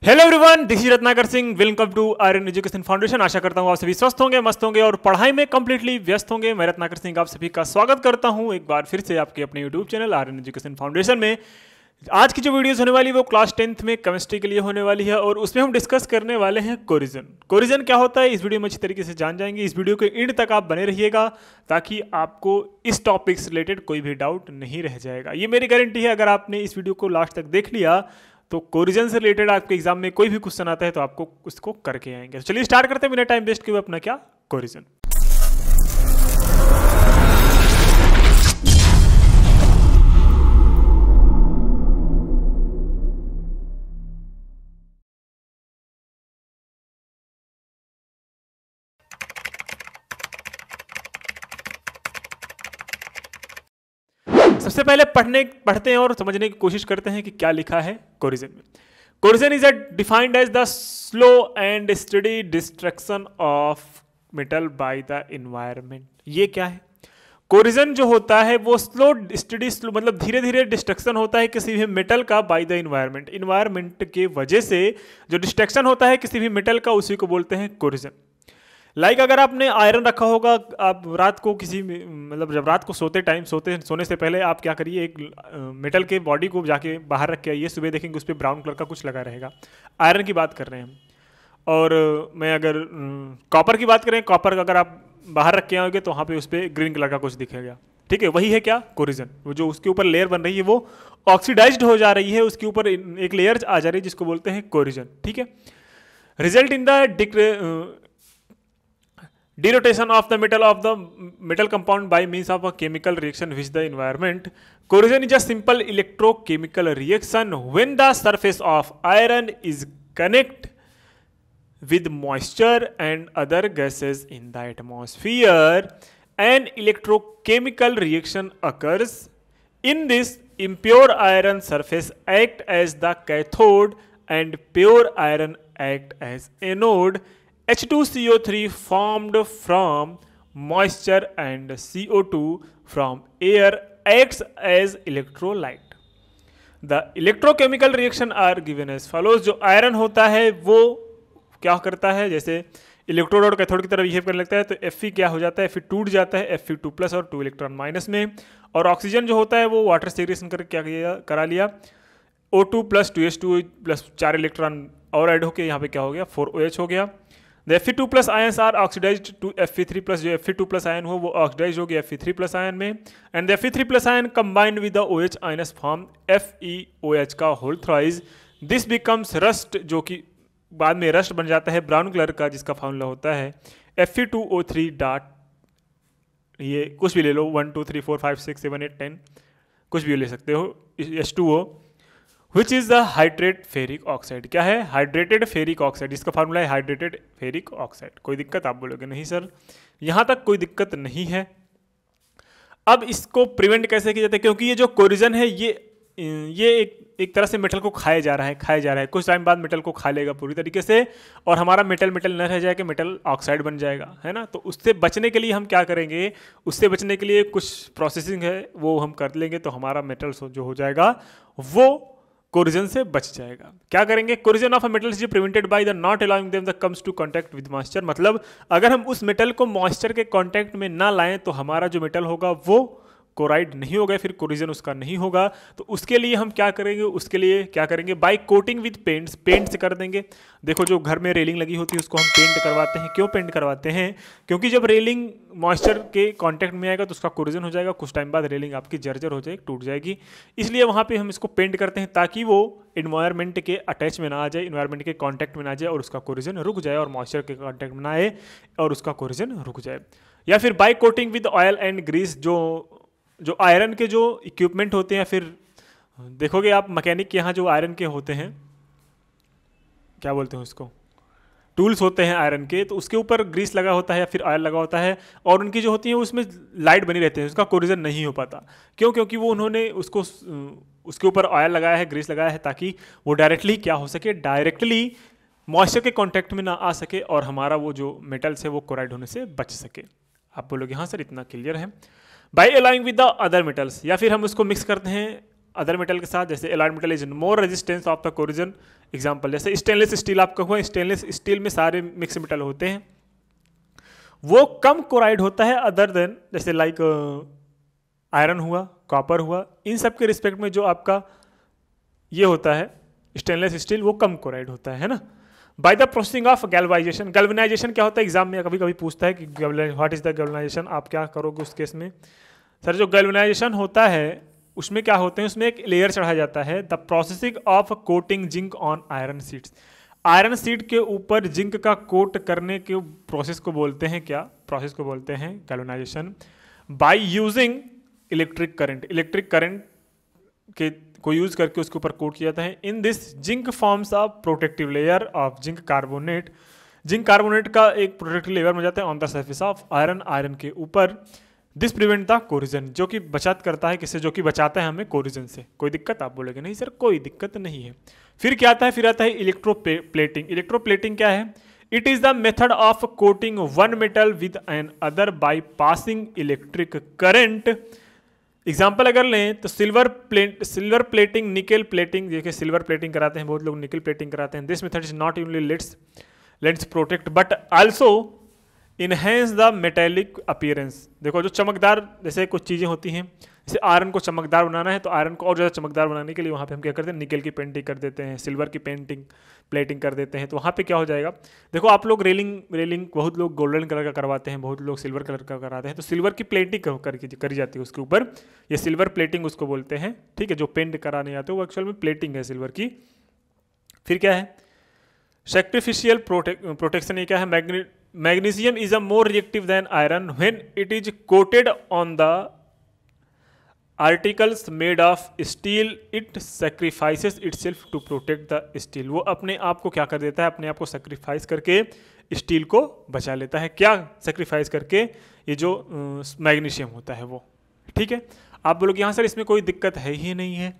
Hello everyone, this is Ratnakar Singh. Welcome to Aryan education foundation. आशा करता हूँ आप सभी स्वस्थ होंगे, मस्त होंगे और पढ़ाई में कंप्लीटली व्यस्त होंगे। मैं रत्नाकर सिंह आप सभी का स्वागत करता हूँ एक बार फिर से आपके अपने YouTube channel Aryan education foundation में। आज की जो वीडियोस होने वाली है वो क्लास 10th में केमिस्ट्री के लिए होने वाली है और उसमें हम डिस्कस करने वाले हैं कोरिजन। कोरिजन क्या होता है इस वीडियो में अच्छी तरीके से जान जाएंगे। इस वीडियो के एंड तक आप बने रहिएगा ताकि आपको इस टॉपिक से रिलेटेड कोई भी डाउट नहीं रह जाएगा। ये मेरी गारंटी है, अगर आपने इस वीडियो को लास्ट तक देख लिया तो कोरिजन से रिलेटेड आपके एग्जाम में कोई भी क्वेश्चन आता है तो आपको उसको करके आएंगे। तो चलिए स्टार्ट करते हैं बिना टाइम वेस्ट किए अपना क्या कोरिजन। सबसे पहले पढ़ते हैं और समझने की कोशिश करते हैं कि क्या लिखा है कोरिजन में। Corrosion is defined as the slow and steady destruction of metal by the environment. ये क्या है? कोरिजन जो होता है वो स्लो मतलब धीरे धीरे डिस्ट्रक्शन होता है किसी भी मेटल का बाय द एनवायरनमेंट। एनवायरनमेंट के वजह से जो डिस्ट्रक्शन होता है किसी भी मेटल का उसी को बोलते हैं कोरिजन। लाइक अगर आपने आयरन रखा होगा, आप रात को मतलब जब रात को सोने से पहले आप क्या करिए, एक मेटल के बॉडी को जाके बाहर रख के आइए, सुबह देखेंगे उस पर ब्राउन कलर का कुछ लगा रहेगा। आयरन की बात कर रहे हैं हम। और मैं अगर कॉपर की बात करें, कॉपर अगर आप बाहर रख के आओगे तो वहाँ पे उस पर ग्रीन कलर का कुछ दिखेगा। ठीक है, वही है क्या कोरिजन। वो जो उसके ऊपर लेयर बन रही है वो ऑक्सीडाइज्ड हो जा रही है, उसके ऊपर एक लेयर आ जा रही है जिसको बोलते हैं कोरिजन। ठीक है, result in the derotation of the metal compound by means of a chemical reaction with the environment. Corrosion is a simple electrochemical reaction when the surface of iron is connect with moisture and other gases in the atmosphere. An electrochemical reaction occurs. In this, impure iron surface act as the cathode and pure iron act as anode. H2CO3 formed from moisture and CO2 from air acts as electrolyte. The electrochemical reaction are given as follows. जो iron होता है वो क्या करता है, जैसे electrode और cathode की तरह बिहेव करने लगता है तो Fe क्या हो जाता है, Fe टूट जाता है Fe2+ और 2 इलेक्ट्रॉन माइनस में। और ऑक्सीजन जो होता है वो वाटर सेग्रेगेशन करके क्या करा लिया, O2 + 2H2 + 4 इलेक्ट्रॉन और ऐड होकर यहाँ पे क्या हो गया, 4OH हो गया। The Fe2+ ions are oxidized to Fe3+। जो Fe2+ आयन हो वो ऑक्सीडाइज हो गया Fe3+ आयन में। And the Fe3+ ion combined with the OH ions form FeOH का whole thrice. This becomes rust, जो कि बाद में रस्ट बन जाता है ब्राउन कलर का, जिसका फॉर्मूला होता है Fe2O3 डॉट, ये कुछ भी ले लो, 1 2 3 4 5 6 7 8 10 कुछ भी ले सकते हो, H2O, which is the hydrate ferric oxide. क्या है? Hydrated ferric oxide. इसका फार्मूला है हाइड्रेटेड फेरिक ऑक्साइड। कोई दिक्कत? आप बोलोगे नहीं सर, यहां तक कोई दिक्कत नहीं है। अब इसको प्रिवेंट कैसे किया जाता है, क्योंकि ये जो कोरिजन है ये एक तरह से मेटल को खाया जा रहा है। कुछ टाइम बाद मेटल को खा लेगा पूरी तरीके से और हमारा मेटल न रह जाएगा, मेटल ऑक्साइड बन जाएगा, है ना। तो उससे बचने के लिए हम क्या करेंगे, उससे बचने के लिए कुछ प्रोसेसिंग है वो हम कर लेंगे तो हमारा मेटल जो हो जाएगा वो कोरिजन से बच जाएगा। क्या करेंगे, corrosion of a metal is prevented by the not allowing them the comes to contact with moisture. मतलब अगर हम उस मेटल को मॉइस्चर के कांटेक्ट में ना लाएं तो हमारा जो मेटल होगा वो कोराइड नहीं होगा, फिर कोरिजन उसका नहीं होगा। तो उसके लिए हम क्या करेंगे, by coating with paints, paint से कर देंगे। देखो जो घर में रेलिंग लगी होती है उसको हम पेंट करवाते हैं। क्यों पेंट करवाते हैं? क्योंकि जब रेलिंग मॉइस्चर के कांटेक्ट में आएगा तो उसका कोरिजन हो जाएगा, कुछ टाइम बाद रेलिंग आपकी जर्जर हो जाएगी, टूट जाएगी। इसलिए वहाँ पे हम इसको पेंट करते हैं ताकि वो इन्वायरमेंट के अटैच में ना आ जाए, इन्वायरमेंट के कॉन्टैक्ट में ना आ जाए और उसका कोरिजन रुक जाए, और मॉइस्चर के कॉन्टैक्ट में ना आए और उसका कोरिजन रुक जाए। या फिर by coating with oil and grease, जो आयरन के जो इक्विपमेंट होते हैं, फिर देखोगे आप मैकेनिक के यहाँ जो आयरन के होते हैं, क्या बोलते हैं उसको, टूल्स होते हैं आयरन के, तो उसके ऊपर ग्रीस लगा होता है या फिर ऑयल लगा होता है और उनकी जो होती है उसमें लाइट बनी रहती है, उसका कोरिजन नहीं हो पाता। क्यों? क्योंकि वो उन्होंने उसके ऊपर ऑयल लगाया है, ग्रीस लगाया है, ताकि वो डायरेक्टली क्या हो सके, डायरेक्टली मॉइस्चर के कॉन्टैक्ट में ना आ सके और हमारा वो जो मेटल्स है वो कोराइड होने से बच सके। आप बोलोगे हाँ सर इतना क्लियर है। By aligning with the other metals, या फिर हम उसको मिक्स करते हैं अदर मेटल के साथ, जैसे alloyed metal is more resistance of the corrosion. Example जैसे स्टेनलेस स्टील आपका हुआ, स्टेनलेस स्टील में सारे मिक्स मेटल होते हैं, वो कम कोराइड होता है अदर देन जैसे लाइक आयरन हुआ, कॉपर हुआ, इन सब के रिस्पेक्ट में जो आपका ये होता है स्टेनलेस स्टील वो कम कोराइड होता है ना। By the processing of galvanization, galvanization क्या होता है एग्जाम में कभी कभी पूछता है कि व्हाट इज द गैल्वनाइजेशन, आप क्या करोगे उस केस में। सर जो गैल्वनाइजेशन होता है उसमें क्या होते हैं, उसमें एक लेयर चढ़ा जाता है, the processing of coating zinc on iron sheets. Iron sheet के ऊपर जिंक का कोट करने के प्रोसेस को बोलते हैं क्या, प्रोसेस को बोलते हैं galvanization. By using electric current, electric current के को यूज करके उसके ऊपर कोट किया जाता है। In this zinc forms of protective layer of zinc carbonate, zinc carbonate का एक प्रोटेक्टिव लेयर बन जाता है on the surface of iron, iron के ऊपर। दिस प्रिवेंट द कोरिजन, जो कि बचत करता है किससे, जो कि बचाता है हमें कोरिजन से। कोई दिक्कत, आप बोलेंगे नहीं सर कोई दिक्कत नहीं है। फिर क्या आता है, फिर आता है इलेक्ट्रोप्लेटिंग। इलेक्ट्रोप्लेटिंग क्या है, it is the method of coating one metal with another by passing electric current. Example अगर लें तो सिल्वर प्लेटिंग, निकल प्लेटिंग, देखिए सिल्वर प्लेटिंग कराते हैं बहुत लोग, निकल प्लेटिंग कराते हैं। This method is not only lets protect but also enhance the metallic appearance. देखो जो चमकदार जैसे कुछ चीज़ें होती हैं, जैसे आयरन को चमकदार बनाना है तो आयरन को और ज़्यादा चमकदार बनाने के लिए वहाँ पे हम क्या करते हैं, निकल की पेंटिंग कर देते हैं, सिल्वर की प्लेटिंग कर देते हैं। तो वहाँ पे क्या हो जाएगा, देखो आप लोग रेलिंग बहुत लोग गोल्डन कलर का करवाते हैं, बहुत लोग सिल्वर कलर का कराते हैं, तो सिल्वर की प्लेटिंग करी जाती है उसके ऊपर, ये सिल्वर प्लेटिंग उसको बोलते हैं, ठीक है। जो पेंट कराने आते हैं वो एक्चुअल में प्लेटिंग है सिल्वर की। फिर क्या है, सैक्रिफिशियल प्रोटेक्शन, ये क्या है, magnesium is a more reactive than iron when it is coated on the articles made of steel, it sacrifices itself to protect the steel. वो अपने आप को क्या कर देता है, अपने आप को सेक्रीफाइस करके स्टील को बचा लेता है। क्या सेक्रीफाइस करके, ये जो मैग्नीशियम होता है वो, ठीक है। आप बोलोगे यहाँ सर इसमें कोई दिक्कत है ही नहीं है।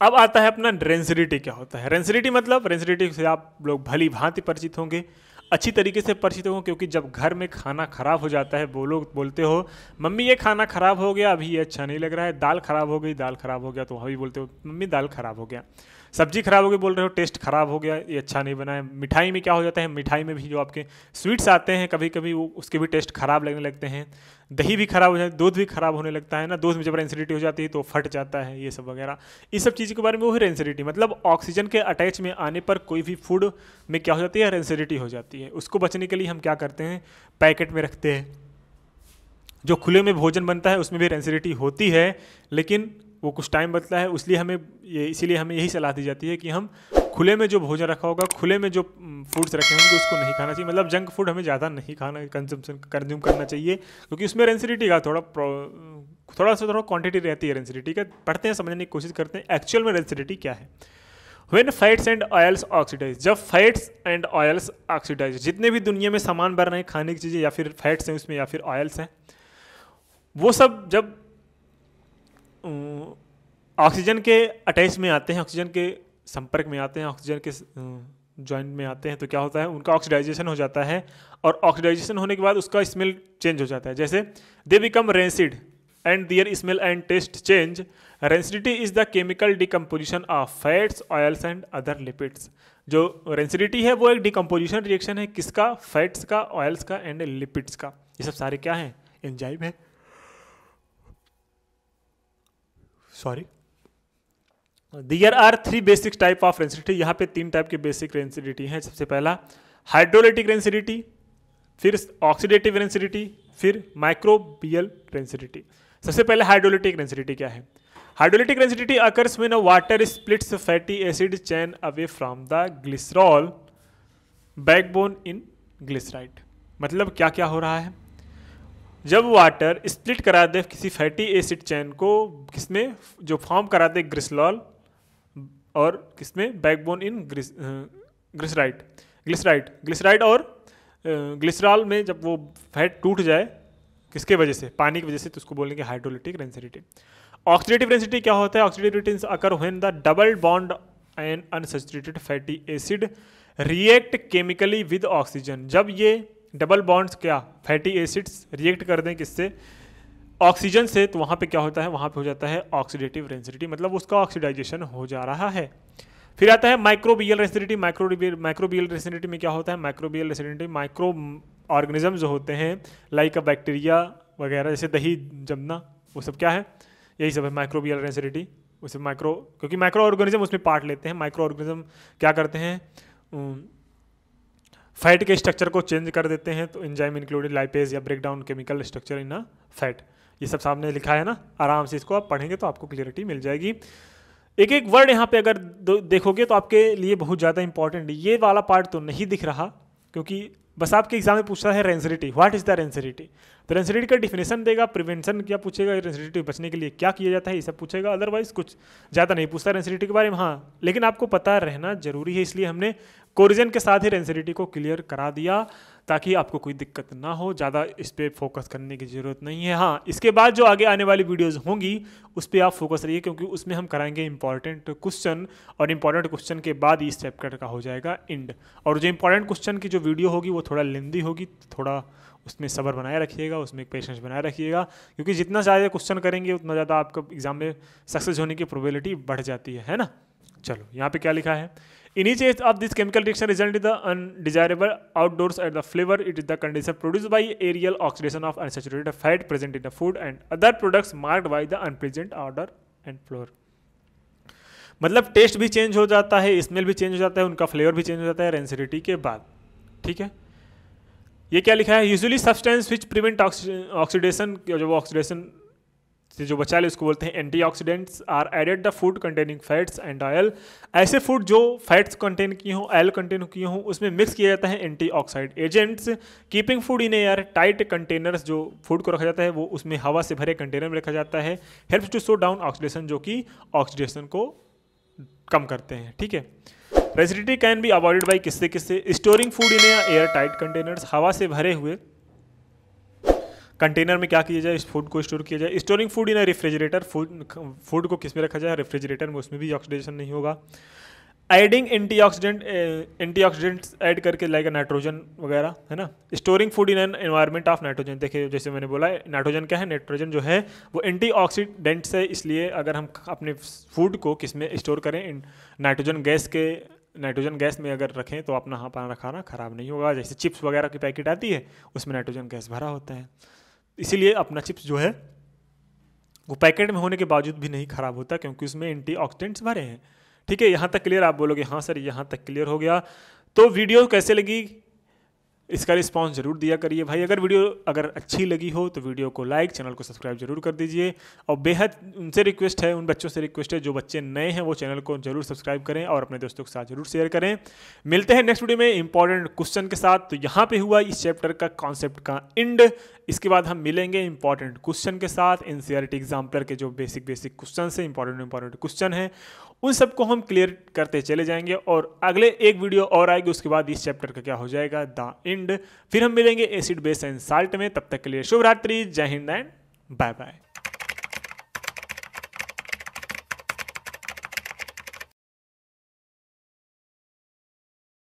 अब आता है अपना रेंसिडिटी क्या होता है। रेंसिडिटी मतलब, रेंसिडिटी से आप लोग भली भांति परिचित होंगे, अच्छी तरीके से परिचित होंगे, क्योंकि जब घर में खाना खराब हो जाता है, बोलते हो मम्मी ये खाना खराब हो गया, अभी ये अच्छा नहीं लग रहा है, दाल खराब हो गई, दाल खराब हो गया, तो वही बोलते हो मम्मी दाल खराब हो गया, सब्जी खराब हो गई, बोल रहे हो टेस्ट खराब हो गया, ये अच्छा नहीं बना है। मिठाई में क्या हो जाता है, मिठाई में भी जो आपके स्वीट्स आते हैं कभी कभी वो उसके भी टेस्ट खराब लगने लगते हैं, दही भी खराब हो जाए, दूध भी खराब होने लगता है ना, दूध में जब रेंसिडिटी हो जाती है तो फट जाता है, ये सब वगैरह, इस सब चीज़ के बारे में वही रेंसिडिटी, मतलब ऑक्सीजन के अटैच में आने पर कोई भी फूड में क्या हो जाती है, रेंसिडिटी हो जाती है। उसको बचने के लिए हम क्या करते हैं, पैकेट में रखते हैं। जो खुले में भोजन बनता है उसमें भी रेंसिडिटी होती है, लेकिन वो कुछ टाइम बचता है, इसीलिए हमें यही सलाह दी जाती है कि हम खुले में जो भोजन रखा होगा, खुले में जो फूड्स रखे होंगे उसको नहीं खाना चाहिए, मतलब जंक फूड हमें ज़्यादा नहीं खाना, कंज्यूम करना चाहिए, क्योंकि उसमें रेंसिडिटी का थोड़ा क्वांटिटी रहती है रेंसिडिटी का। पढ़ते हैं, समझने की कोशिश करते हैं एक्चुअल में रेंसिडिटी क्या है। When fats and oils oxidise, जब फैट्स एंड ऑयल्स ऑक्सीडाइज, जितने भी दुनिया में सामान बन रहे हैं खाने की चीज़ें, या फिर फैट्स हैं उसमें या फिर ऑयल्स हैं, वो सब जब ऑक्सीजन के अटैच में आते हैं, ऑक्सीजन के संपर्क में आते हैं, ऑक्सीजन के जॉइंट में आते हैं, तो क्या होता है, उनका ऑक्सीडाइजेशन हो जाता है, और ऑक्सीडाइजेशन होने के बाद उसका स्मेल चेंज हो जाता है। जैसे they become rancid and their smell and taste change. Rancidity is the chemical decomposition of fats, oils and other lipids. जो रेंसिडिटी है वो एक डिकम्पोजिशन रिएक्शन है, किसका, फैट्स का, ऑयल्स का एंड लिपिड्स का। ये सब सारे क्या हैं, एंजाइम है। Sorry, there are 3 basic type of rancidity. यहाँ पे 3 टाइप के बेसिक रेंसिडिटी हैं। सबसे पहला हाइड्रोलिटिक रेंसिडिटी, फिर ऑक्सीडेटिव रेंसिडिटी, फिर माइक्रोबियल रेंसिडिटी। सबसे पहले हाइड्रोलिटिक रेंसिडिटी क्या है। Hydrolytic rancidity occurs when water splits fatty acid chain away from the glycerol backbone in glyceride. मतलब क्या क्या हो रहा है, जब वाटर स्प्लिट करा दे किसी फैटी एसिड चेन को, किसमें, जो फॉर्म करा दे ग्लिसरॉल, और किसमें, बैकबोन इन ग्लिसराइड और ग्लिसरॉल में जब वो फैट टूट जाए, किसके वजह से, पानी की वजह से, तो उसको बोलेंगे हाइड्रोलिटिक रेंसिडिटी। ऑक्सीडेटिव रेंसिडिटी क्या होता है, oxidative rancidity occur when the double bond and unsaturated fatty acid react chemically with oxygen. जब ये डबल बॉन्ड्स क्या, फैटी एसिड्स रिएक्ट कर दें किससे, ऑक्सीजन से, तो वहाँ पे क्या होता है, वहाँ पे हो जाता है ऑक्सीडेटिव रेंसिडिटी, मतलब उसका ऑक्सीडाइजेशन हो जा रहा है। फिर आता है माइक्रोबियल रेंसिडिटी। माइक्रोबियल रेंसिडिटी में क्या होता है, माइक्रोबियल रेंसिडिटी माइक्रो ऑर्गेनिज्म जो होते हैं लाइक बैक्टीरिया वगैरह, जैसे दही जमना, वो सब क्या है, यही सब है माइक्रोबियल रेंसिडिटी। उसे माइक्रो, क्योंकि माइक्रो ऑर्गेनिज्म उसमें पार्ट लेते हैं। माइक्रो ऑर्गेनिज्म क्या करते हैं, फैट के स्ट्रक्चर को चेंज कर देते हैं, तो एंजाइम इंक्लूडेड लाइपेज या break down chemical structure in a fat, ये सब सामने लिखा है ना, आराम से इसको आप पढ़ेंगे तो आपको क्लियरिटी मिल जाएगी। एक एक वर्ड यहाँ पे अगर देखोगे तो आपके लिए बहुत ज़्यादा इंपॉर्टेंट, ये वाला पार्ट तो नहीं दिख रहा, क्योंकि बस आपके एग्जाम में पूछता है rancidity, what is the rancidity, तो रेंसिडिटी का डिफिनेशन देगा, प्रिवेंशन क्या पूछेगा, रेंसिडिटी बचने के लिए क्या किया जाता है, ये सब पूछेगा। अदरवाइज कुछ ज़्यादा नहीं पूछता रेंसिडिटी के बारे में। हाँ, लेकिन आपको पता रहना जरूरी है, इसलिए हमने कोरिजन के साथ ही रेंसिडिटी को क्लियर करा दिया, ताकि आपको कोई दिक्कत ना हो, ज़्यादा इस पर फोकस करने की ज़रूरत नहीं है। हाँ, इसके बाद जो आगे आने वाली वीडियोज़ होंगी उस पर आप फोकस रहिए, क्योंकि उसमें हम कराएंगे इंपॉर्टेंट क्वेश्चन, और इंपॉर्टेंट क्वेश्चन के बाद इस चैप्टर का हो जाएगा एंड। और जो इंपॉर्टेंट क्वेश्चन की जो वीडियो होगी वो थोड़ा लेंदी होगी, थोड़ा उसमें सब्र बनाए रखिएगा, उसमें एक पेशेंस बनाए रखिएगा, क्योंकि जितना ज़्यादा क्वेश्चन करेंगे उतना ज़्यादा आपका एग्जाम में सक्सेस होने की प्रोबेबिलिटी बढ़ जाती है ना। चलो, यहाँ पे क्या लिखा है, in each case of this chemical reaction result in the undesirable outdoors at the flavor, it is the condition produced by aerial oxidation of unsaturated fat present in the food and other products marked by the unpleasant odor and flavor। मतलब test भी change हो जाता है, smell भी change हो जाता है, उनका फ्लेवर भी चेंज हो जाता है रेंसिडिटी के बाद। ठीक है, ये क्या लिखा है, usually substance which prevent oxidation, जो ऑक्सीडेशन से जो बचा ले उसको बोलते हैं antioxidants, are added the food containing fats and oil. ऐसे फूड जो फैट्स कंटेन किए हों, ऑयल कंटेन किए हों, उसमें मिक्स किया जाता है antioxidant agents. Keeping food in airtight containers, जो फूड को रखा जाता है वो उसमें हवा से भरे कंटेनर में रखा जाता है। Helps to slow down oxidation, जो कि ऑक्सीडेशन को कम करते हैं। ठीक है, rancidity can be avoided by किससे किससे, storing food in airtight containers, हवा से भरे हुए कंटेनर में क्या किया जाए, इस फूड को स्टोर किया जाए। स्टोरिंग फूड इन रेफ्रिजरेटर, फूड को किस में रखा जाए, रेफ्रिजरेटर में, उसमें भी ऑक्सीडेशन नहीं होगा। एडिंग एंटीऑक्सीडेंट्स ऐड करके लाइक नाइट्रोजन वगैरह, है ना। Storing food in an environment of nitrogen, देखिए जैसे मैंने बोला नाइट्रोजन क्या है, नाइट्रोजन जो है वो एंटीऑक्सीडेंट्स है, इसलिए अगर हम अपने फूड को किस में स्टोर करें, नाइट्रोजन गैस में अगर रखें तो अपना खाना खाना खराब नहीं होगा। जैसे चिप्स वगैरह की पैकेट आती है उसमें नाइट्रोजन गैस भरा होता है, इसीलिए अपना चिप्स जो है वो पैकेट में होने के बावजूद भी नहीं खराब होता, क्योंकि उसमें एंटीऑक्सीडेंट्स भरे हैं। ठीक है, यहाँ तक क्लियर, आप बोलोगे हाँ सर यहाँ तक क्लियर हो गया। तो वीडियो कैसे लगी इसका रिस्पांस जरूर दिया करिए भाई। अगर वीडियो अच्छी लगी हो तो वीडियो को लाइक, चैनल को सब्सक्राइब जरूर कर दीजिए। और बेहद उनसे रिक्वेस्ट है, उन बच्चों से रिक्वेस्ट है जो बच्चे नए हैं वो चैनल को जरूर सब्सक्राइब करें और अपने दोस्तों के साथ जरूर शेयर करें। मिलते हैं नेक्स्ट वीडियो में इंपॉर्टेंट क्वेश्चन के साथ। तो यहाँ पे हुआ इस चैप्टर का कॉन्सेप्ट का एंड। इसके बाद हम मिलेंगे इंपॉर्टेंट क्वेश्चन के साथ। एनसीईआरटी एग्जाम्पलर के जो बेसिक क्वेश्चन है, इंपॉर्टेंट क्वेश्चन है, उन सबको हम क्लियर करते चले जाएंगे। और अगले एक वीडियो और आएगी, उसके बाद इस चैप्टर का क्या हो जाएगा, द एंड। फिर हम मिलेंगे एसिड बेस एंड साल्ट में। तब तक के लिए शुभ रात्रि, जय हिंद एंड बाय बाय।